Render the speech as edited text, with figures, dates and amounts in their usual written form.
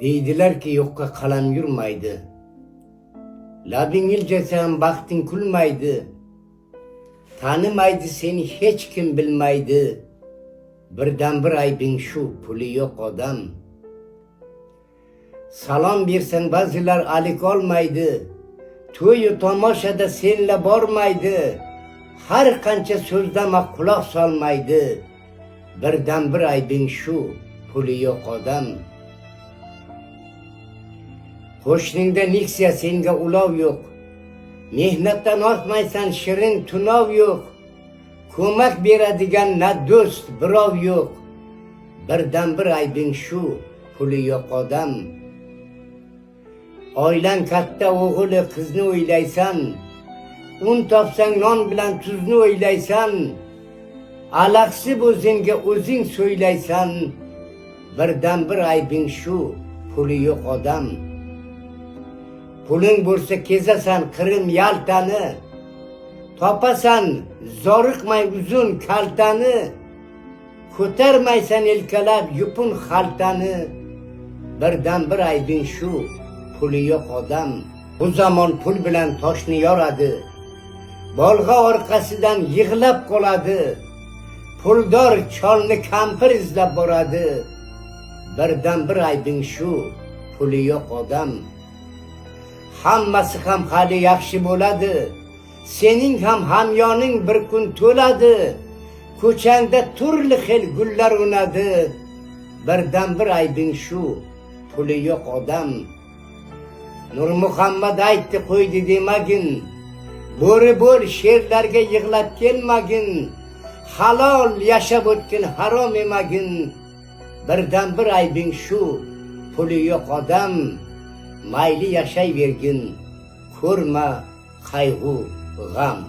Deydiler ki yo'qqa qalam yurmaydi. Labing iljasam baxting kulmaydi. Tanimaydi seni hech kim bilmaydi. Birdan bir aybing shu, puli yo'q odam. Salom bersan ba'zilar alik olmaydi. To'yu tomoshada senla bormaydi. Har qancha so'zdama quloq solmaydi. Birdan bir aybing shu, puli yo'q odam. Qo'shningda Nexia senga ulov yo'q. Mehnatdan ortmaysan, shirin tunov yo'q. Ko'mak beradigan na do'st birov yo'q. Birdan bir aybing shu, puli yo'q odam. Oilang katta o'g'ili qizni o'ylaysan. Un topsang non bilan tuzni o'ylaysan. Alaqsib o'zingga o'zing so'ylaysan. Birdan bir aybing shu, puli yo'q odam. Puling bo'lsa kezasan qirim yaltani. Topasan zoriqmay uzun kaltani. Ko'tarmaysan elkalab yupun xaltani. Birdan bir aybing shu, puli yo'q odam. Bu zamon pul bilan toshni yoradi. Bolg'a orqasidan yig'lab qoladi. Puldor cholni kampir izlab boradi. Birdan bir aybing shu, puli yo'q odam. Hammasi ham hali yaxshi bo'ladi. Sening ham hamyoning bir kun to'ladi. Ko'changda turli xil gullar unadi. Birdan bir aybing shu, puli yo'q odam. Nur Muhammad aytdi qo'ydi demagin. Bo'ri bo'l sherlarga yig'lab kelmagin. Halol yashab o'tgin, harom emagin. Birdan bir aybing shu, puli yo'q odam. Mayli yashayvergin, ko'rma qayg'u, g'am.